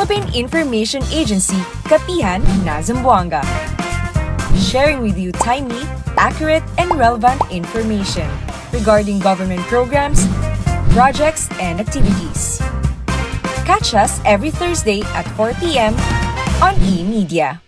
Philippine Information Agency, Kapihan na Zamboanga. Sharing with you timely, accurate, and relevant information regarding government programs, projects, and activities. Catch us every Thursday at 4 p.m. on eMedia.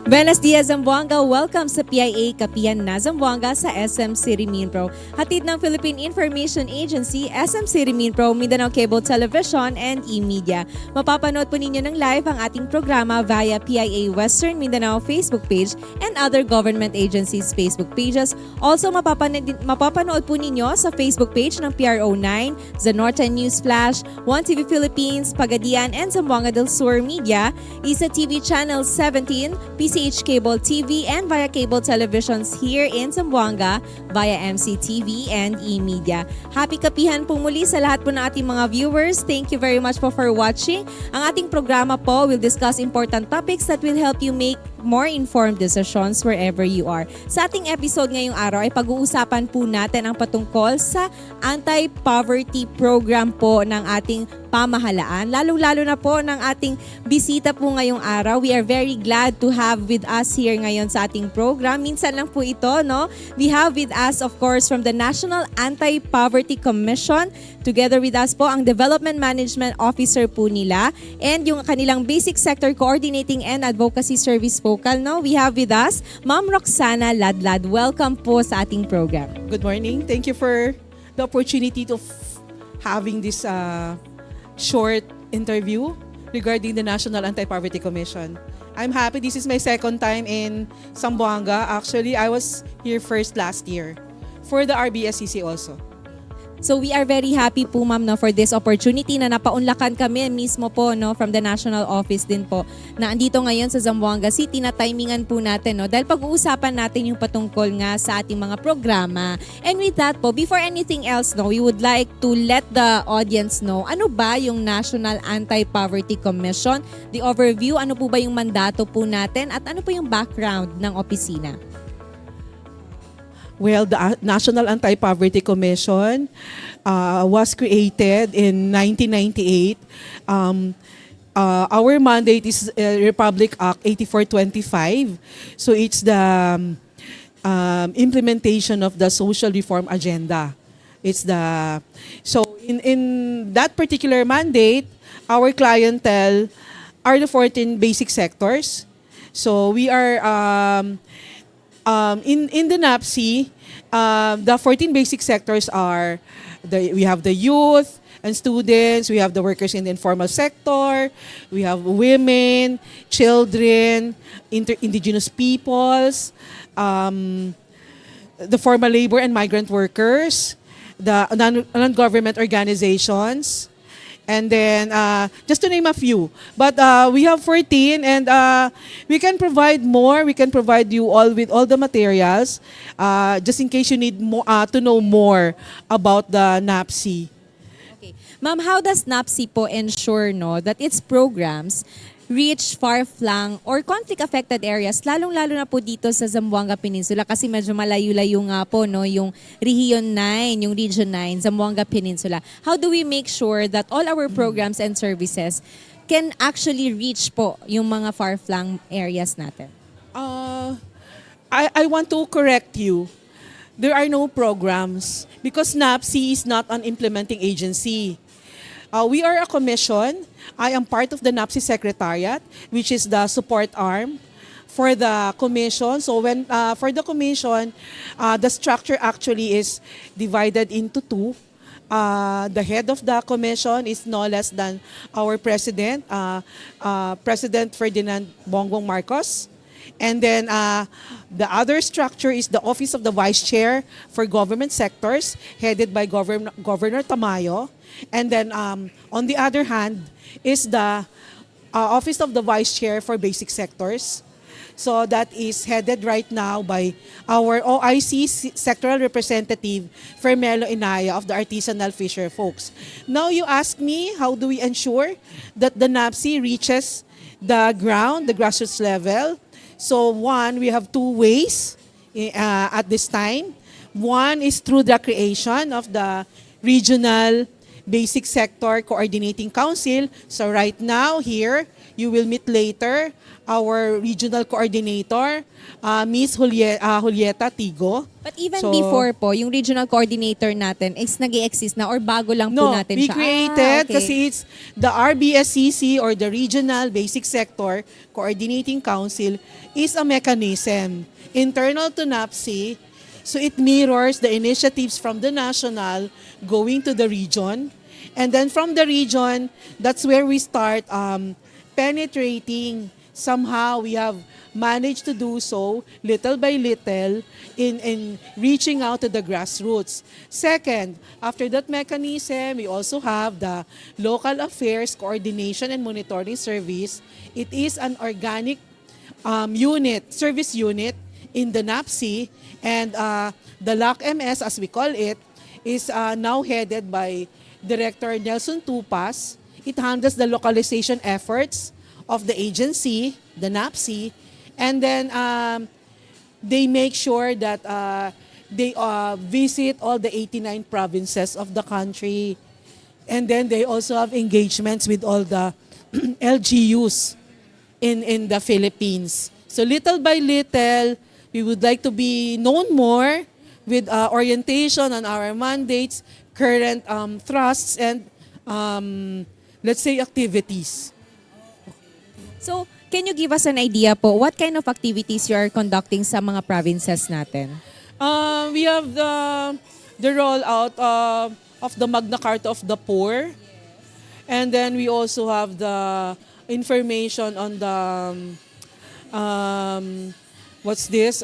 Buenos dias, Zamboanga! Welcome sa PIA Kapihan na Zamboanga sa SM City Minpro. Hatid ng Philippine Information Agency, SM City Minpro, Mindanao Cable Television, and eMedia. Mapapanood po ninyo ng live ang ating programa via PIA Western Mindanao Facebook page and other government agencies' Facebook pages. Also, mapapanood po ninyo sa Facebook page ng PRO9, The Northern News Flash, 1TV Philippines, Pagadian, and Zamboanga del Sur Media, Isa TV Channel 17, PCH Cable TV, and via cable televisions here in Zamboanga via MCTV and eMedia. Happy Kapihan po muli sa lahat po ng ating mga viewers. Thank you very much po for watching. Ang ating programa po will discuss important topics that will help you make more informed decisions wherever you are. Sa ating episode ngayong araw ay pag-uusapan po natin ang patungkol sa anti-poverty program po ng ating pamahalaan. Lalong-lalo na po ng ating bisita po ngayong araw. We are very glad to have with us here ngayon sa ating program. Minsan lang po ito, no? We have with us, of course, from the National Anti-Poverty Commission. Together with us po ang Development Management Officer po nila and yung kanilang Basic Sector Coordinating and Advocacy Service Focal. No? We have with us Ma'am Roxana Ladlad. Welcome po sa ating program. Good morning. Thank you for the opportunity to having this short interview regarding the National Anti-Poverty Commission. I'm happy. This is my second time in Zamboanga. Actually, I was here first last year for the RBSCC also. So we are very happy po ma'am no, for this opportunity na napaunlakan kami mismo po no, from the national office din po na andito ngayon sa Zamboanga City na timingan po natin no, dahil pag-uusapan natin yung patungkol nga sa ating mga programa. And with that po, before anything else no, we would like to let the audience know ano ba yung National Anti-Poverty Commission, the overview, ano po ba yung mandato po natin at ano po yung background ng opisina. Well, the National Anti-Poverty Commission was created in 1998. Our mandate is Republic Act 8425. So it's the implementation of the social reform agenda. So in that particular mandate, our clientele are the 14 basic sectors. So we are in the NAPC, the 14 basic sectors are, we have the youth and students, we have the workers in the informal sector, we have women, children, indigenous peoples, the formal labor and migrant workers, the non-government organizations, and then, just to name a few. But we have 14 and we can provide more. We can provide you all with all the materials just in case you need more, to know more about the NAPC. Okay. Ma'am, how does NAPC po ensure no, that its programs reach far-flung or conflict-affected areas, lalong-lalo na po dito sa Zamboanga Peninsula kasi medyo malayo-layo nga po no, yung Region 9, yung Region 9, Zamboanga Peninsula. How do we make sure that all our programs and services can actually reach po yung mga far-flung areas natin? I want to correct you. There are no programs because NAPC is not an implementing agency. We are a commission. I am part of the NAPC Secretariat, which is the support arm for the commission. So when for the commission, the structure actually is divided into two. The head of the commission is no less than our president, President Ferdinand Bongbong Marcos. And then the other structure is the Office of the Vice Chair for Government Sectors, headed by Governor Tamayo. And then on the other hand is the Office of the Vice Chair for Basic Sectors. So that is headed right now by our OIC sectoral representative, Fermelo Inaya of the artisanal fisher folks. Now you ask me, how do we ensure that the NAPC reaches the ground, the grassroots level? So one, we have two ways at this time. One is through the creation of the regional Basic Sector Coordinating Council. So right now here, you will meet later our regional coordinator, Miss Julieta Tigo. But even So, before po, yung regional coordinator natin is nag-exist na or bago lang po No, natin we siya? created Okay. kasi it's the RBSCC or the Regional Basic Sector Coordinating Council is a mechanism internal to NAPSI. So it mirrors the initiatives from the national going to the region. And then from the region, that's where we start penetrating. Somehow we have managed to do so little by little in reaching out to the grassroots. Second, after that mechanism, we also have the Local Affairs Coordination and Monitoring Service. It is an organic service unit in the NAPSI, and the LAC-MS, as we call it, is now headed by Director Nelson Tupas. It handles the localization efforts of the agency, the NAPSI, and then they make sure that they visit all the 89 provinces of the country. And then they also have engagements with all the LGUs in the Philippines. So little by little, we would like to be known more with orientation on our mandates, current thrusts, and let's say activities. So, can you give us an idea po, what kind of activities you are conducting sa mga provinces natin? We have the rollout of the Magna Carta of the Poor, and then we also have the information on the what's this?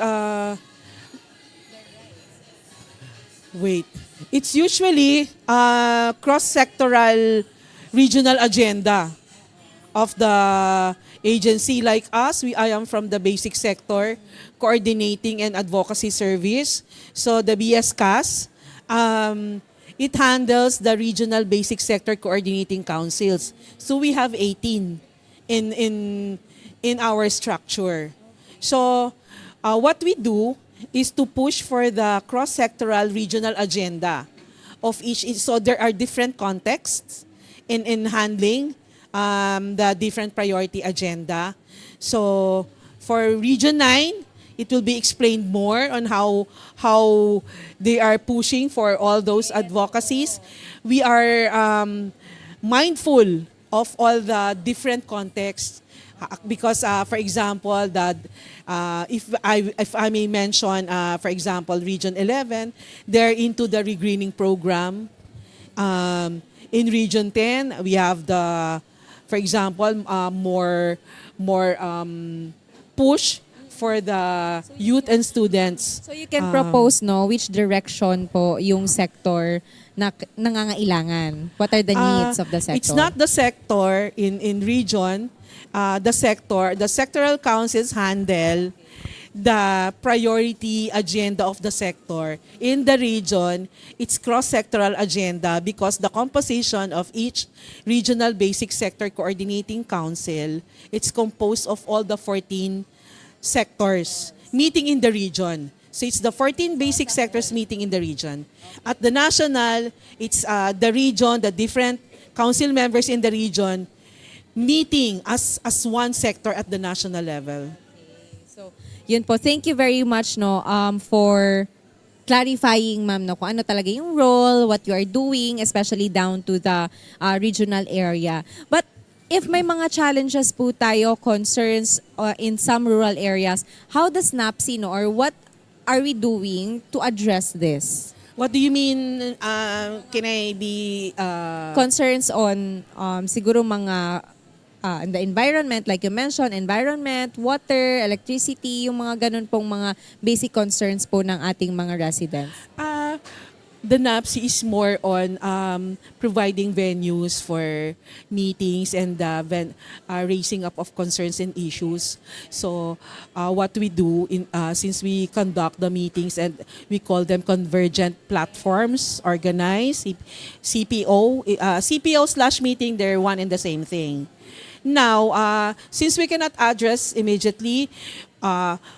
It's usually cross-sectoral regional agenda of the agency. Like us, I am from the basic sector, coordinating and advocacy service. So the BSCAS, it handles the regional basic sector coordinating councils. So we have 18 in our structure. So what we do is to push for the cross-sectoral regional agenda of each. So there are different contexts in handling the different priority agenda. So for Region 9, it will be explained more on how they are pushing for all those advocacies. We are mindful of all the different contexts because, for example, that if I may mention, for example, Region 11, they're into the regreening program. In Region 10, we have for example, more push for the youth and students. So you can propose which direction po yung sector na nangangailangan. What are the needs of the sector? It's not the sector in region. The sectoral councils handle the priority agenda of the sector. In the region, it's cross-sectoral agenda because the composition of each regional basic sector coordinating council, it's composed of all the 14 sectors meeting in the region. So it's the 14 basic sectors meeting in the region. At the national, it's the region, the different council members in the region meeting as one sector at the national level. So, yun po. Thank you very much for clarifying, ma'am, kung ano talaga yung role, what you are doing, especially down to the regional area. But if may mga challenges po tayo, concerns in some rural areas, how does NAPSI or what are we doing to address this? What do you mean, can I be... Concerns on siguro mga in the environment, like you mentioned, environment, water, electricity, yung mga ganun pong mga basic concerns po ng ating mga residents? The NAPSI is more on providing venues for meetings and raising up of concerns and issues. So what we do, since we conduct the meetings and we call them convergent platforms, organized, CPO/meeting, they're one and the same thing. Now, since we cannot address immediately,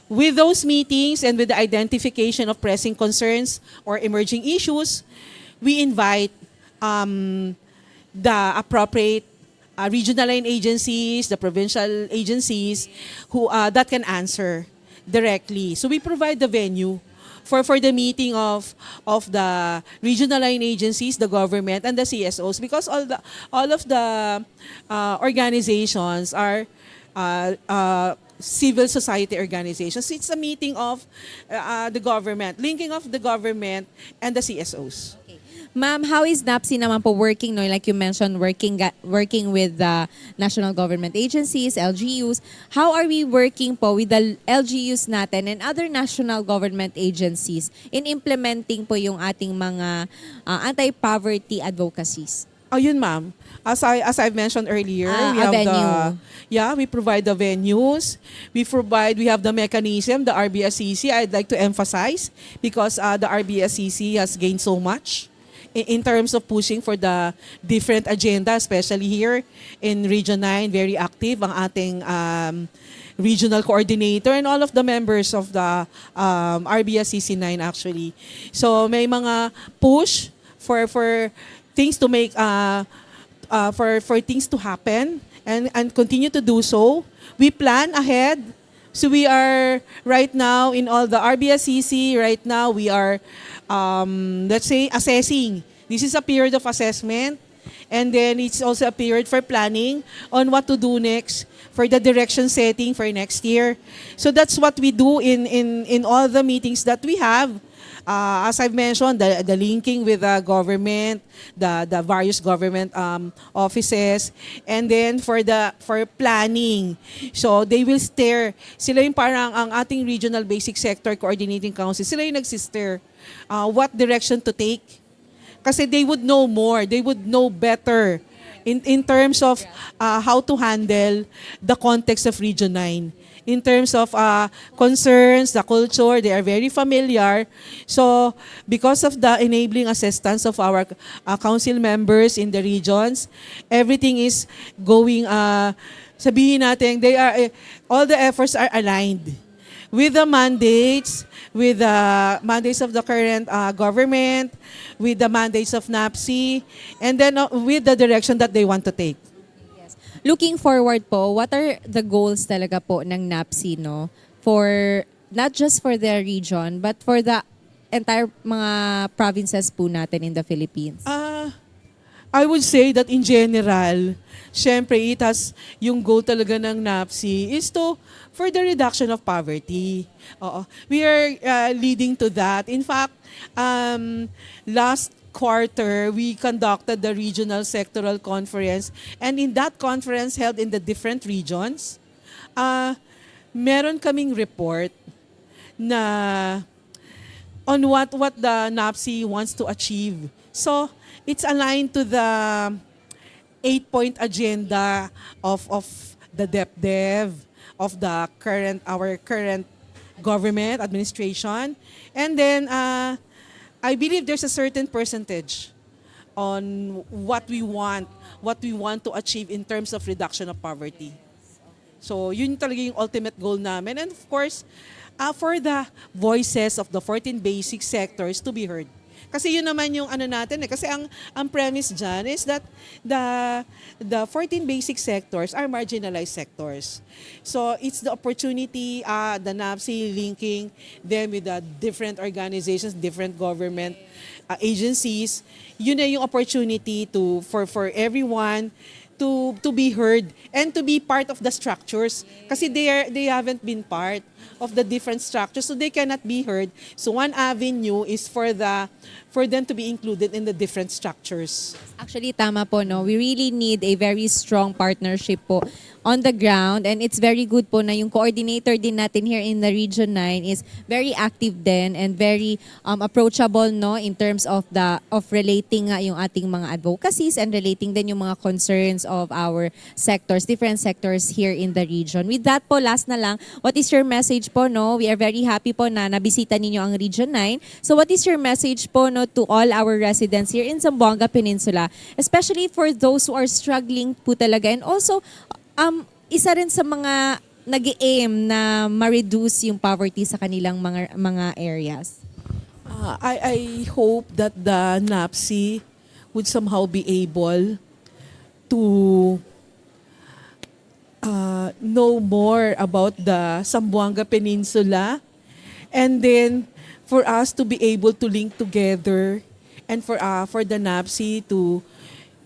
with those meetings and with the identification of pressing concerns or emerging issues, we invite um, the appropriate regional line agencies, the provincial agencies who that can answer directly. So we provide the venue for the meeting of the regional line agencies, the government, and the CSOs, because all of the organizations are civil society organizations. It's a meeting of the government, linking of the government and the CSOs. Ma'am, how is NAPSI naman po working, no? Like you mentioned, working with the national government agencies, LGUs. How are we working po with the LGUs natin and other national government agencies in implementing po yung ating mga anti-poverty advocacies? Ayun, ma'am. As I've mentioned earlier, we provide the venues. We have the mechanism, the RBSCC. I'd like to emphasize because the RBSCC has gained so much in terms of pushing for the different agenda, especially here in Region 9, very active ang ating regional coordinator and all of the members of the RBSCC 9 actually. So may mga push for things to make for things to happen and continue to do so. We plan ahead. So we are right now in all the RBSCC, right now we are let's say assessing. This is a period of assessment, and then it's also a period for planning on what to do next for the direction setting for next year. So that's what we do in all the meetings that we have. As I've mentioned, the linking with the government, the various government offices, and then for planning. So they will steer. Sila yung parang ang ating regional basic sector coordinating council. Sila yung nagsisteer what direction to take. Kasi they would know more. They would know better in terms of how to handle the context of Region 9. In terms of concerns, the culture, they are very familiar. So, because of the enabling assistance of our council members in the regions, everything is going, sabihin natin, all the efforts are aligned with the mandates, of the current government, with the mandates of NAPSI, and then with the direction that they want to take. Looking forward po, what are the goals talaga po ng NAPSI, no? For, not just for the region, but for the entire mga provinces po natin in the Philippines? I would say that in general, syempre it has, yung goal talaga ng NAPSI is for the reduction of poverty. We are leading to that. In fact, last quarter, we conducted the regional sectoral conference, and in that conference held in the different regions, meron kaming report na on what the NAPSI wants to achieve. So it's aligned to the 8-point agenda of the DepDev, of our current government administration, and then I believe there's a certain percentage on what we want to achieve in terms of reduction of poverty. So yun talaga yung ultimate goal namin. And of course, for the voices of the 14 basic sectors to be heard. Kasi yun naman yung ano natin kasi ang premise dyan is that the 14 basic sectors are marginalized sectors. So it's the opportunity, the NAPSI linking them with the different organizations, different government agencies. Yun na yung opportunity for everyone to be heard and to be part of the structures kasi they haven't been part of the different structures, so they cannot be heard. So one avenue is for them to be included in the different structures. Actually, tama po, no? We really need a very strong partnership po on the ground, and it's very good po na yung coordinator din natin here in the Region 9 is very active din and very approachable, no, in terms of relating nga yung ating mga advocacies and relating din yung mga concerns of our sectors, different sectors here in the region. With that po, last na lang, what is your message po, no? We are very happy po na nabisita ninyo ang Region 9. So what is your message po, no, to all our residents here in Zamboanga Peninsula, especially for those who are struggling po talaga, and also isa rin sa mga nag-aim na ma-reduce yung poverty sa kanilang mga areas? I hope that the NAPSI would somehow be able to know more about the Zamboanga Peninsula, and then for us to be able to link together, and for the NAPSI to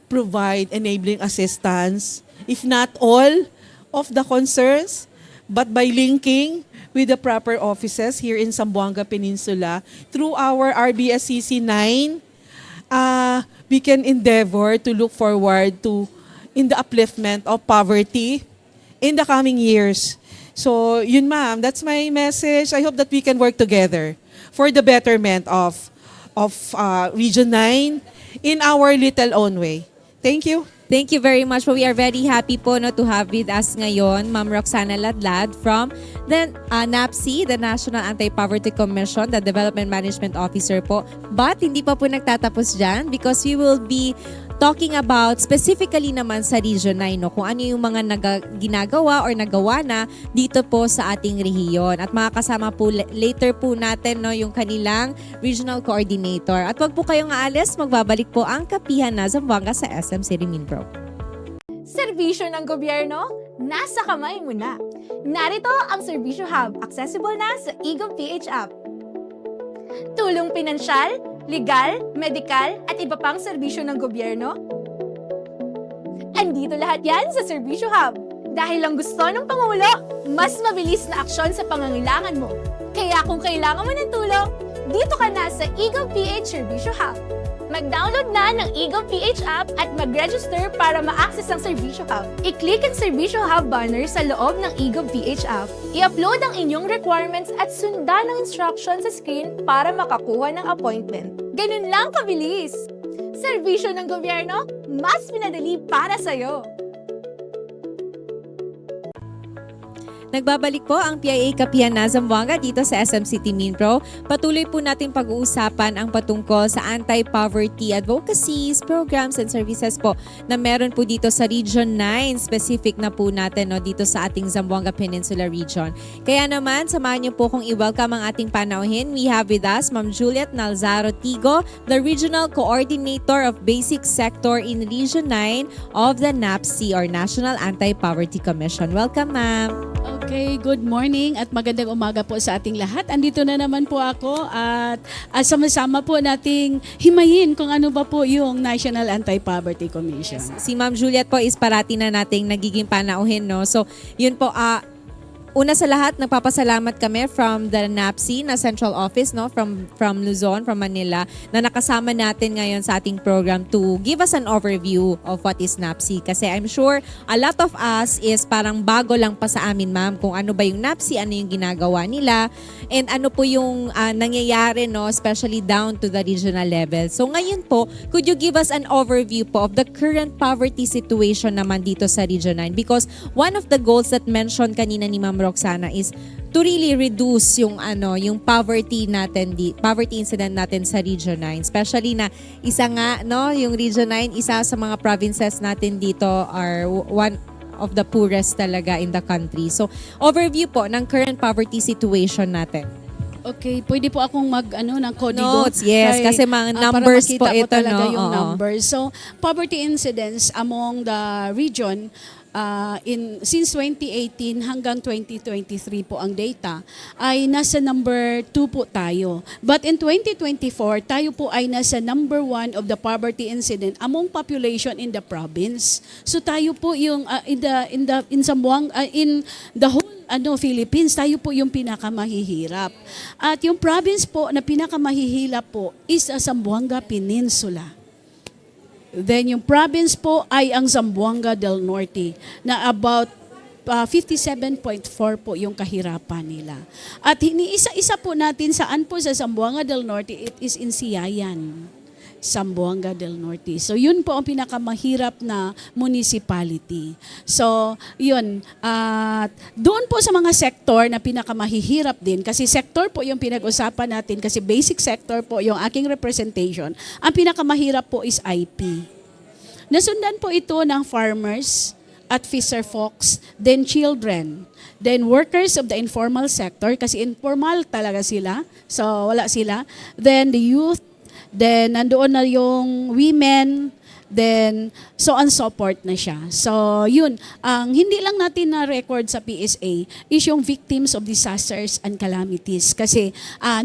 provide enabling assistance, if not all of the concerns, but by linking with the proper offices here in Zamboanga Peninsula through our RBSCC 9, we can endeavor to look forward to in the upliftment of poverty in the coming years. So yun ma'am, that's my message. I hope that we can work together for the betterment of Region 9 in our little own way. Thank you. Thank you very much po. We are very happy po to have with us ngayon Ma'am Roxana Ladlad from the NAPSI, the National Anti-Poverty Commission, the Development Management Officer po. But hindi pa po nagtatapos dyan because we will be talking about specifically naman sa Region 9, kung ano yung mga ginagawa or nagawa na dito po sa ating rehiyon. At makakasama po later po natin yung kanilang regional coordinator. At wag po kayong aalis, magbabalik po ang Kapihan na Zamboanga sa SM City Minpro. Serbisyo ng gobyerno, nasa kamay mo na. Narito ang Serbisyo Hub, accessible na sa eGov.ph app. Tulong pinansyal, legal, medikal, at iba pang serbisyo ng gobyerno? Andito lahat yan sa Serbisyo Hub. Dahil lang gusto ng Pangulo, mas mabilis na aksyon sa pangangailangan mo. Kaya kung kailangan mo ng tulong, dito ka na sa eGov.ph Serbisyo Hub. Mag-download na ng eGov.ph app at mag-register para ma-access ang Serbisyo Hub. I-click ang Serbisyo Hub banner sa loob ng eGov.ph app. I-upload ang inyong requirements at sundan ang instructions sa screen para makakuha ng appointment. Ganun lang kabilis! Serbisyo ng gobyerno, mas pinadali para sa'yo! Nagbabalik po ang PIA Kapihan na Zamboanga dito sa SM City Minpro. Patuloy po natin pag-uusapan ang patungkol sa anti-poverty advocacies, programs and services po na meron po dito sa Region 9. Specific na po natin dito sa ating Zamboanga Peninsula region. Kaya naman, samahan niyo po kung i-welcome ang ating panauhin. We have with us Ma'am Juliet Nalzaro Tigo, the Regional Coordinator of Basic Sector in Region 9 of the NAPSI or National Anti-Poverty Commission. Welcome, ma'am. Okay, good morning at magandang umaga po sa ating lahat. Andito na naman po ako at sama-sama po nating himayin kung ano ba po yung National Anti-Poverty Commission. Si Ma'am Juliet po is parati na nating nagiging panauhin, no? So, yun po, una sa lahat, nagpapasalamat kami from the NAPSI na Central Office, no, from Luzon, from Manila, na nakasama natin ngayon sa ating program to give us an overview of what is NAPSI. Kasi I'm sure a lot of us is parang bago lang pa sa amin, ma'am, kung ano ba yung NAPSI, ano yung ginagawa nila, and ano po yung nangyayari, no, especially down to the regional level. So ngayon po, could you give us an overview po of the current poverty situation naman dito sa Region 9? Because one of the goals that mentioned kanina ni Ma'am Roxana is to really reduce yung poverty incident natin sa Region 9, especially na isa nga yung Region 9, isa sa mga provinces natin dito are one of the poorest talaga in the country. So overview po ng current poverty situation natin. Okay, pwede po akong ng kodigo. Notes, yes, kasi mga numbers po ito, para makita ko talaga no? yung Oo. numbers. So, poverty incidence among the region since 2018 hanggang 2023 po ang data ay nasa number 2 po tayo. But in 2024, tayo po ay nasa number 1 of the poverty incident among population in the province. So tayo po yung in Zamboanga, in the whole Philippines, tayo po yung pinakamahihirap. At yung province po na pinakamahihirap po is sa Zamboanga Peninsula. Then yung province po ay ang Zamboanga del Norte na about 57.4 po yung kahirapan nila. At iniisa-isa po natin saan po sa Zamboanga del Norte, it is in Siayan, Zamboanga del Norte. So yun po ang pinakamahirap na municipality. So yun, doon po sa mga sektor na pinakamahihirap din, kasi sector po yung pinag-usapan natin, kasi basic sector po yung aking representation, ang pinakamahirap po is IP. Nasundan po ito ng farmers at fisher folks, then children, then workers of the informal sector, kasi informal talaga sila, so wala sila, then the youth, then nandoon na yung women, then so on so forth na siya. So yun, ang hindi lang natin na record sa PSA is yung victims of disasters and calamities. Kasi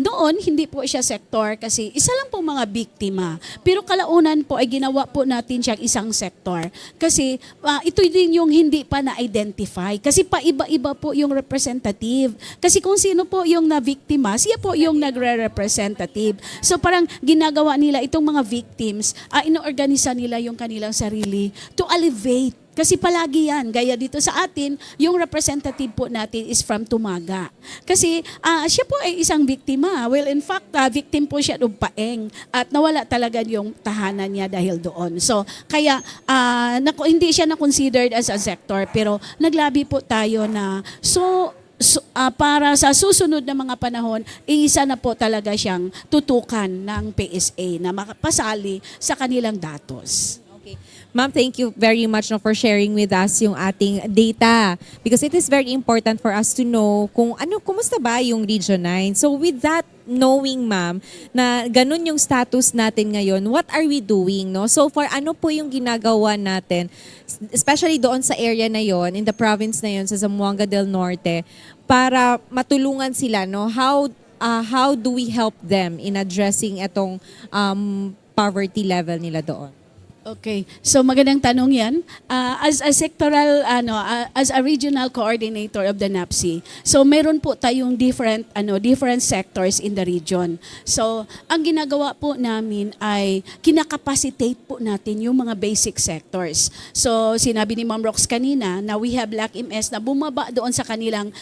noon hindi po siya sector kasi isa lang po mga biktima. Pero kalaunan po ay ginawa po natin siyang isang sector. Kasi ito din yung hindi pa na-identify. Kasi paiba-iba po yung representative. Kasi kung sino po yung na-biktima, siya po yung nagre-representative. So parang ginagawa nila itong mga victims, inoorganisa nila yung kanilang sarili to elevate. Kasi palagi yan, gaya dito sa atin, yung representative po natin is from Tumaga. Kasi siya po ay isang biktima. Well, in fact, victim po siya ng paeng at nawala talaga yung tahanan niya dahil doon. So, kaya hindi siya na-considered as a sector, pero naglabi po tayo na para sa susunod na mga panahon, isa na po talaga siyang tutukan ng PSA na makapasali sa kanilang datos. Okay. Ma'am, thank you very much for sharing with us yung ating data because it is very important for us to know kumusta ba yung Region 9. So with that knowing, ma'am, na ganun yung status natin ngayon, what are we doing? No? So far, ano po yung ginagawa natin, especially doon sa area na yon, in the province na yon, sa Zamboanga del Norte, para matulungan sila, no? How do we help them in addressing itong poverty level nila doon? Okay. So magandang tanong 'yan. As a sectoral as a regional coordinator of the NAPSI. So meron po tayong different sectors in the region. So ang ginagawa po namin ay kinakapacitate po natin yung mga basic sectors. So sinabi ni Ma'am Rox kanina na we have LAC-MS na bumaba doon sa kanilang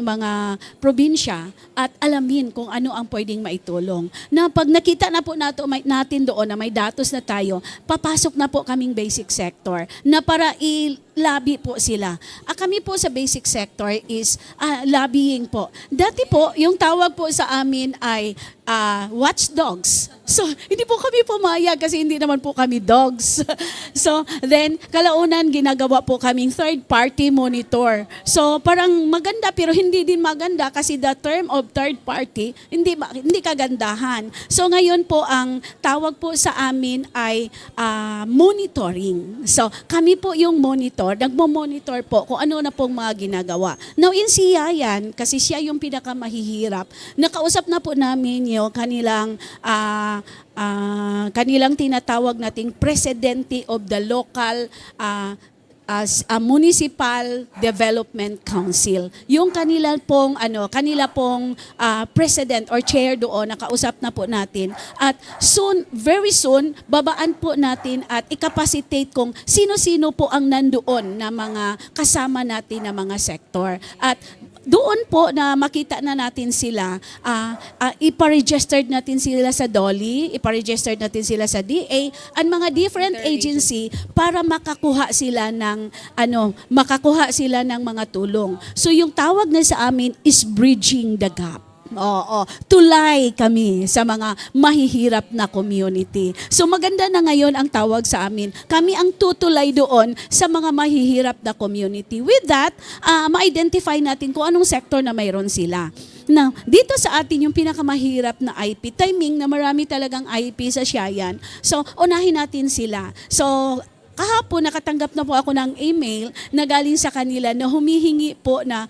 mga probinsya at alamin kung ano ang pwedeng maitulong. Na pag nakita na po natin doon na may datos na tayo, papasok na po kaming basic sector na para lobby po sila. Kami po sa basic sector is lobbying po. Dati po, yung tawag po sa amin ay watchdogs. So, hindi po kami pumayag kasi hindi naman po kami dogs. So, then, kalaunan ginagawa po kaming third-party monitor. So, parang maganda pero hindi din maganda kasi the term of third-party, hindi kagandahan. So, ngayon po, ang tawag po sa amin ay monitoring. So, kami po yung monitor, nagmo-monitor po kung ano na pong mga ginagawa. Now, in Siyayan, kasi siya yung pinakamahihirap, nakausap na po namin yung kanilang tinatawag nating presidente of the local as a municipal development council. Yung kanila pong president or chair doon nakausap na po natin at very soon babaan po natin at i-capacitate kung sino-sino po ang nandoon na mga kasama natin na mga sektor. At doon po na makita na natin sila, ipa-registered natin sila sa DOLI, ipa-registered natin sila sa DA, and mga different agency para makakuha sila ng mga tulong. So yung tawag na sa amin is bridging the gap. Tulay kami sa mga mahihirap na community. So maganda na ngayon ang tawag sa amin. Kami ang tutulay doon sa mga mahihirap na community. With that, ma-identify natin kung anong sektor na mayroon sila. Now, dito sa atin yung pinakamahirap na IP, timing na marami talagang IP sa Siayan. So, unahin natin sila. So, kahapon nakatanggap na po ako ng email na galing sa kanila na humihingi po na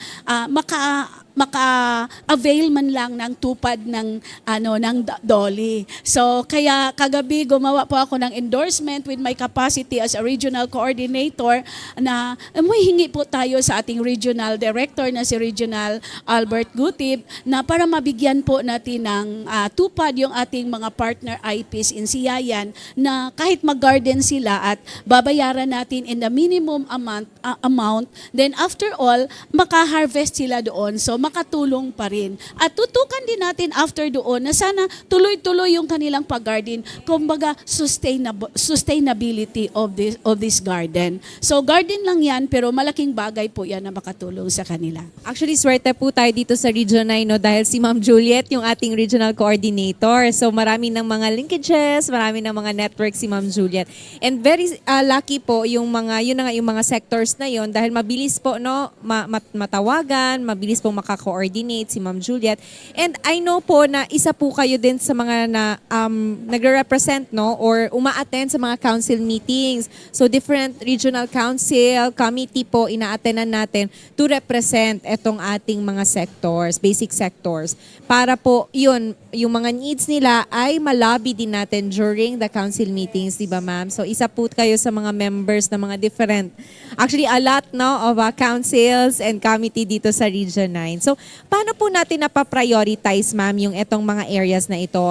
maka-avail man lang ng tupad ng DOLI. So kaya kagabi gumawa po ako ng endorsement with my capacity as a regional coordinator na humihingi po tayo sa ating regional director na si Regional Albert Gutib na para mabigyan po natin ng tupad yung ating mga partner IPs in Siyayan na kahit mag-garden sila at babayaran natin in the minimum amount, then after all maka-harvest sila doon. So makatulong pa rin. At tutukan din natin after doon na sana tuloy-tuloy yung kanilang pag-garden, kumbaga sustainability of this garden. So garden lang yan pero malaking bagay po yan na makatulong sa kanila. Actually, swerte po tayo dito sa Region 9 no, dahil si Ma'am Juliet yung ating regional coordinator. So marami ng mga linkages, marami ng mga networks si Ma'am Juliet. And very lucky po yung mga sectors na yon dahil mabilis po no matawagan, mabilis po nakaka-coordinate, si Ma'am Juliet. And I know po na isa po kayo din sa mga na nagre-represent, no, or uma-attend sa mga council meetings. So different regional council, committee po ina-attendan natin to represent etong ating mga sectors, basic sectors. Para po yun, yung mga needs nila ay malabi din natin during the council meetings, di ba ma'am? So isa po kayo sa mga members ng mga different, actually a lot no, of councils and committee dito sa Region 9. So paano po natin napaprioritize ma'am yung etong mga areas na ito?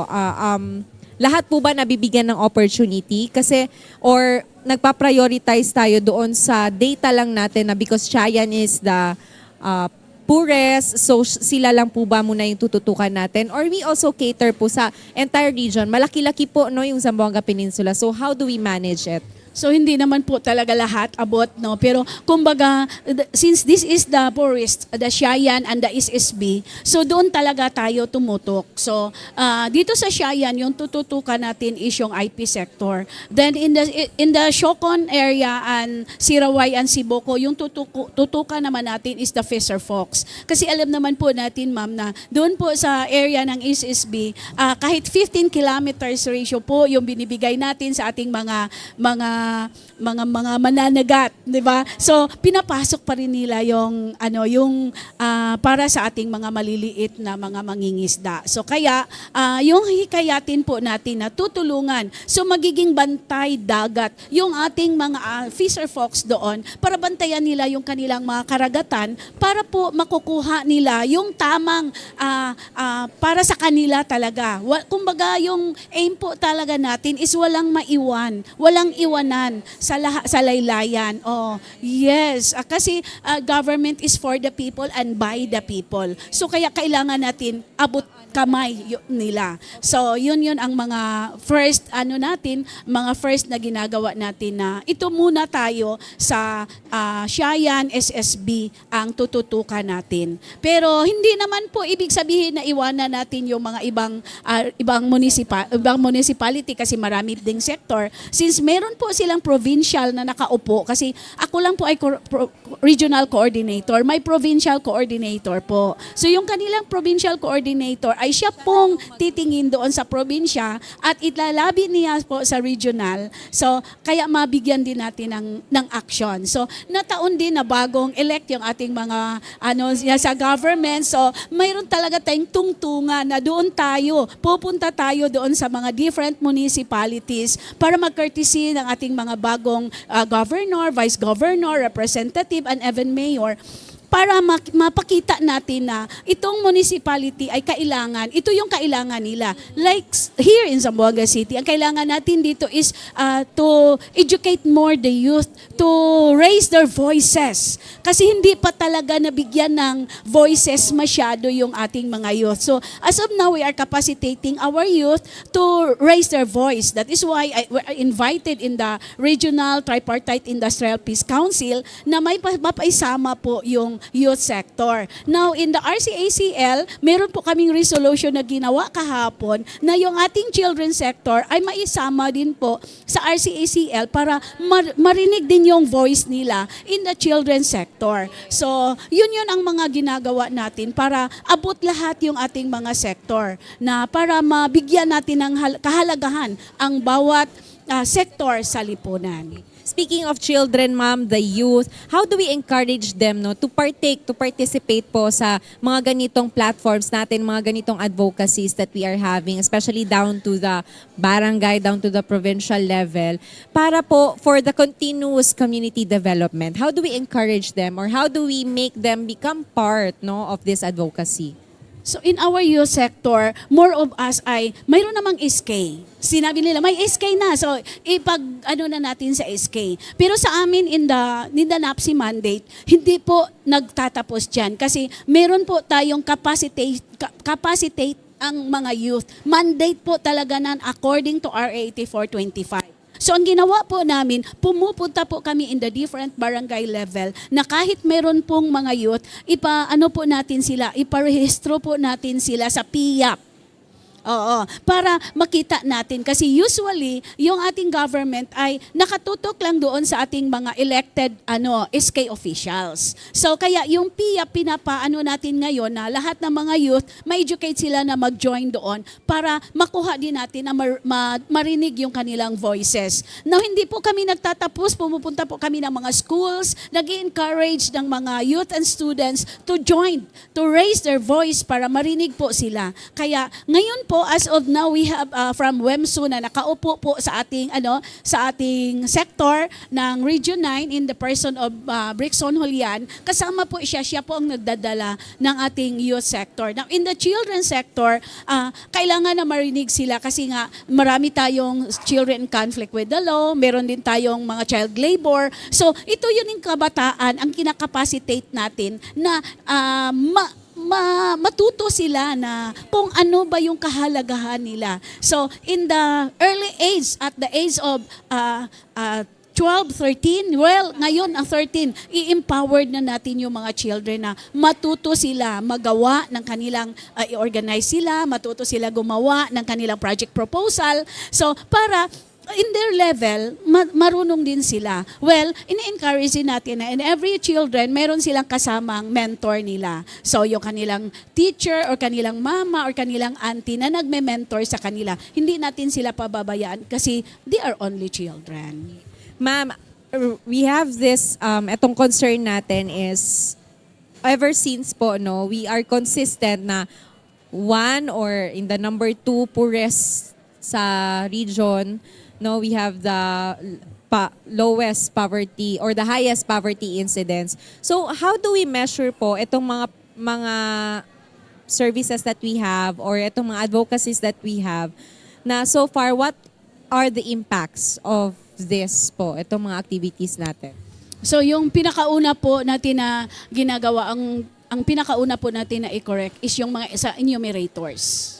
Lahat po ba nabibigyan ng opportunity? Kasi, or nagpa-prioritize tayo doon sa data lang natin na because Chayan is the poorest, so sila lang po ba muna yung tututukan natin? Or we also cater po sa entire region. Malaki-laki po no, yung Zamboanga Peninsula. So how do we manage it? So hindi naman po talaga lahat abot, no, pero kumbaga since this is the poorest, the Shayan and the SSB, so doon talaga tayo tumutok. So dito sa Shayan yung tututukan natin is yung IP sector. Then in the Shokon area and Sirawai and Siboko, yung tutukan naman natin is the Fisher Fox. Kasi alam naman po natin ma'am na doon po sa area ng SSB, kahit 15 kilometers ratio po yung binibigay natin sa ating mga mananagat, 'di ba? So pinapasok pa rin nila yung para sa ating mga maliliit na mga mangingisda. So kaya yung hikayatin po natin na tutulungan. So magiging bantay dagat yung ating mga fisher folks doon para bantayan nila yung kanilang mga karagatan para po makukuha nila yung tamang para sa kanila talaga. Kumbaga yung aim po talaga natin is walang maiwan, walang iwanan sa laylayan. Oh, yes. Kasi government is for the people and by the people. So kaya kailangan natin abot kamay nila. So yun ang mga first mga first na ginagawa natin na ito muna tayo sa Shayan, SSB ang tututukan natin. Pero hindi naman po ibig sabihin na iwanan natin yung mga ibang municipality kasi marami ding sector. Since meron po silang provincial na nakaupo kasi ako lang po ay regional coordinator, may provincial coordinator po. So yung kanilang provincial coordinator ay siya pong titingin doon sa probinsya at ilalabi niya po sa regional. So kaya mabigyan din natin ng action. So nataon din na bagong elect yung ating mga sa government. So mayroon talaga tayong tungtungan na doon pupunta tayo doon sa mga different municipalities para mag-courtesy ng ating mga bagong governor, vice governor, representative, and even mayor para mapakita natin na itong municipality ay kailangan, ito yung kailangan nila. Like here in Zamboanga City, ang kailangan natin dito is to educate more the youth, to raise their voices. Kasi hindi pa talaga nabigyan ng voices masyado yung ating mga youth. So as of now, we are capacitating our youth to raise their voice. That is why we are invited in the Regional Tripartite Industrial Peace Council na may mapaisama po yung youth sector. Now, in the RCACL, meron po kaming resolution na ginawa kahapon na yung ating children sector ay maisama din po sa RCACL para marinig din yung voice nila in the children sector. So, yun ang mga ginagawa natin para abot lahat yung ating mga sector na para mabigyan natin ng kahalagahan ang bawat sektor sa lipunan. Speaking of children, ma'am, the youth, how do we encourage them to participate po sa mga ganitong platforms natin, mga ganitong advocacies that we are having, especially down to the barangay, down to the provincial level, para po for the continuous community development? How do we encourage them or how do we make them become part of this advocacy? So in our youth sector, more of us ay mayroon namang SK. Sinabi nila, may SK na. So na natin sa SK. Pero sa amin in the NAPSI mandate, hindi po nagtatapos dyan. Kasi meron po tayong capacitate ang mga youth. Mandate po talaga nan according to RA 8425. So ang ginawa po namin, pumupunta po kami in the different barangay level na kahit meron pong mga youth, iparehistro po natin sila sa PIAP. Oo, para makita natin kasi usually yung ating government ay nakatutok lang doon sa ating mga elected SK officials. So kaya yung PIA pinapaano natin ngayon na lahat ng mga youth ma-educate sila na mag-join doon para makuha din natin na marinig yung kanilang voices. Now hindi po kami nagtatapos, pumupunta po kami ng mga schools, nag-encourage ng mga youth and students to join, to raise their voice para marinig po sila. Kaya ngayon po, as of now, we have from WEMSU na nakaupo po sa ating sector ng Region 9 in the person of Brixon Julian. Kasama po siya po ang nagdadala ng ating youth sector. Now, in the children's sector, kailangan na marinig sila kasi nga marami tayong children in conflict with the law, meron din tayong mga child labor. So, ito yun yung kabataan, ang kinakapacitate natin na matuto sila na kung ano ba yung kahalagahan nila. So, in the early age, at the age of 12, 13, well, ngayon ang 13, i-empowered na natin yung mga children na matuto sila magawa ng kanilang, i-organize sila, matuto sila gumawa ng kanilang project proposal. So, para in their level, marunong din sila. Well, ini-encourage din natin na in every children, meron silang kasamang mentor nila. So, yung kanilang teacher or kanilang mama or kanilang auntie na nagme-mentor sa kanila, hindi natin sila pababayaan kasi they are only children. Ma'am, we have this, etong concern natin is, ever since po, no, we are consistent na one or in the number 2 poorest sa region. No, we have the lowest poverty or the highest poverty incidence. So how do we measure po itong mga services that we have or itong mga advocacies that we have na so far, what are the impacts of this po, itong mga activities natin? So yung pinakauna po natin na ginagawa, ang pinakauna po natin na i-correct is yung mga sa enumerators.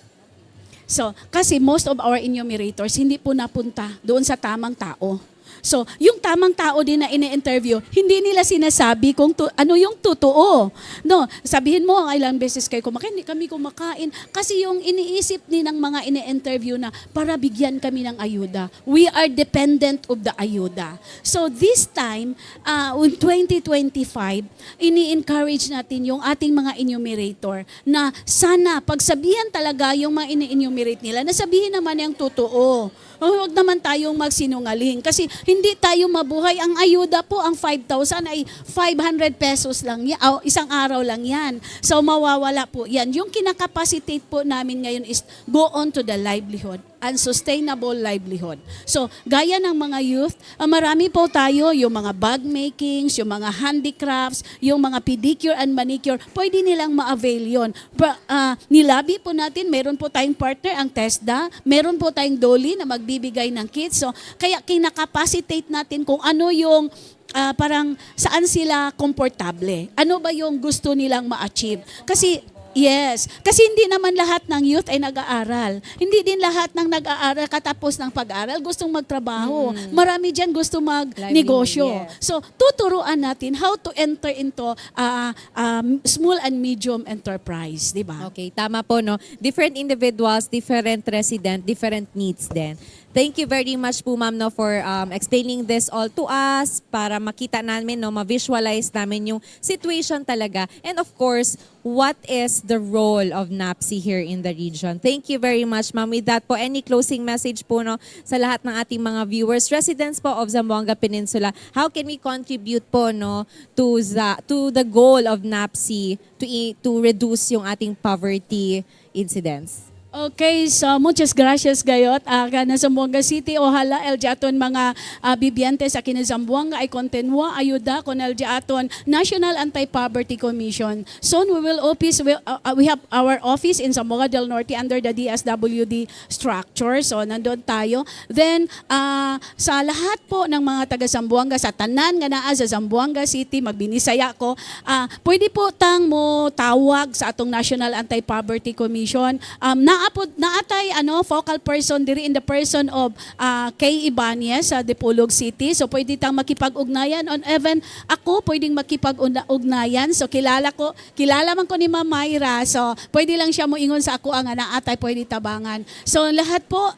So, kasi most of our enumerators hindi po napunta doon sa tamang tao. So, yung tamang tao din na ini-interview, hindi nila sinasabi kung ano yung totoo. No, sabihin mo, ilang beses kayo kumakain, hindi kami kumakain. Kasi yung iniisip ni ng mga ini-interview na para bigyan kami ng ayuda. We are dependent of the ayuda. So, this time, in 2025, ini-encourage natin yung ating mga enumerator na sana pagsabihan talaga yung mga ini-enumerate nila, nasabihin naman yung totoo. Huwag naman tayong magsinungaling kasi hindi tayo mabuhay. Ang ayuda po, ang 5,000 ay 500 pesos lang yan. Isang araw lang yan. So mawawala po yan. Yung kinakapacitate po namin ngayon is go on to the livelihood and sustainable livelihood. So, gaya ng mga youth, marami po tayo, yung mga bag makings, yung mga handicrafts, yung mga pedicure and manicure, pwede nilang ma-avail yun. Nilabi po natin, meron po tayong partner, ang TESDA, meron po tayong Dolly na magbibigay ng kits. So, kaya kinakapacitate natin kung ano yung parang saan sila komportable. Ano ba yung gusto nilang ma-achieve? Kasi hindi naman lahat ng youth ay nag-aaral. Hindi din lahat ng nag-aaral katapos ng pag-aaral gustong magtrabaho. Marami diyan gusto mag-negosyo. Yes. So, tuturuan natin how to enter into small and medium enterprise, di ba? Okay, tama po, no? Different individuals, different resident, different needs din. Thank you very much po, ma'am, no, for explaining this all to us para makita namin, no, ma-visualize namin yung situation talaga. And of course, what is the role of NAPSI here in the region? Thank you very much, ma'am. With that po, any closing message po, no, sa lahat ng ating mga viewers, residents po of Zamboanga Peninsula, how can we contribute po, no, to the goal of NAPSI to reduce yung ating poverty incidents? Okay, so muchas gracias gayot. Na Zamboanga City, ohala el aton mga bibiyente sa kinazamboanga ay kontinua ayuda kon el aton National Anti-Poverty Commission. Soon we have our office in Zamboanga del Norte under the DSWD structure. So nandoon tayo. Then sa lahat po ng mga taga Zamboanga sa tanan nga naa sa Zamboanga City, magbinisaya ko, pwede po tang mo tawag sa atong National Anti-Poverty Commission. Na naatay focal person diri in the person of Kay Ibanez sa Dipolog City. So pwede tang makipag-ugnayan on even ako pwedeng makipag-ugnayan. So kilala man ko ni Ma'am Myra. So pwede lang siya moingon sa ako ang naatay pwede tabangan. So lahat po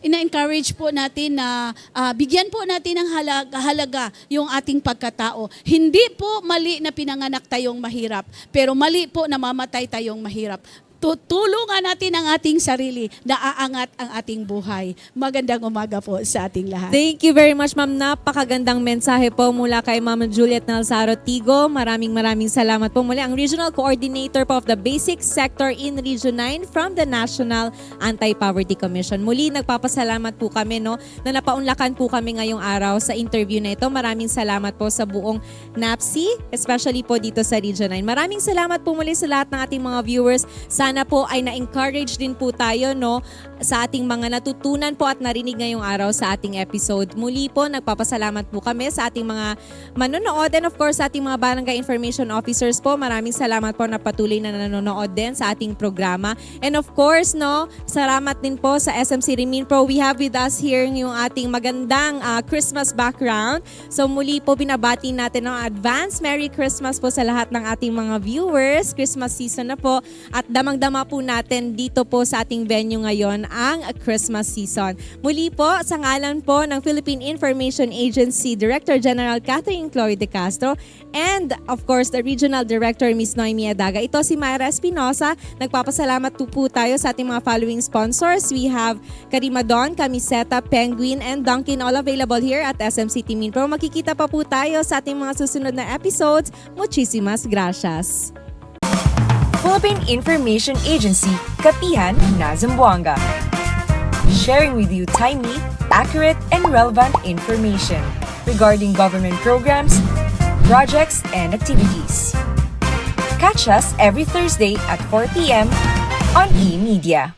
ina-encourage po natin na bigyan po natin ng halaga yung ating pagkatao. Hindi po mali na pinanganak tayong mahirap, pero mali po na mamatay tayong mahirap. Tutulungan natin ang ating sarili na aangat ang ating buhay. Magandang umaga po sa ating lahat. Thank you very much, ma'am. Napakagandang mensahe po mula kay Ma'am Juliet Nalsaro Tigo. Maraming salamat po muli. Ang Regional Coordinator po of the Basic Sector in Region 9 from the National Anti-Poverty Commission. Muli, nagpapasalamat po kami na napaunlakan po kami ngayong araw sa interview na ito. Maraming salamat po sa buong NAPSI, especially po dito sa Region 9. Maraming salamat po muli sa lahat ng ating mga viewers. Sana po ay na-encourage din po tayo sa ating mga natutunan po at narinig ngayong araw sa ating episode. Muli po, nagpapasalamat po kami sa ating mga manonood and of course sa ating mga barangay information officers po. Maraming salamat po na patuloy na nanonood din sa ating programa. And of course, salamat din po sa SMC Rimin Pro. We have with us here yung ating magandang Christmas background. So muli po, binabati natin ng advance Merry Christmas po sa lahat ng ating mga viewers. Christmas season na po at damang-dama po natin dito po sa ating venue ngayon ang Christmas season. Muli po, sa ngalan po ng Philippine Information Agency Director General Catherine Chloe De Castro and of course the Regional Director Ms. Noemi Adaga. Ito si Myra Espinosa. Nagpapasalamat po tayo sa ating mga following sponsors. We have Karimadon, Camiseta, Penguin and Dunkin all available here at SMC Timin Pro. Makikita pa po tayo sa ating mga susunod na episodes. Muchísimas gracias. Philippine Information Agency, Kapihan, Zamboanga. Sharing with you timely, accurate, and relevant information regarding government programs, projects, and activities. Catch us every Thursday at 4 p.m. on eMedia.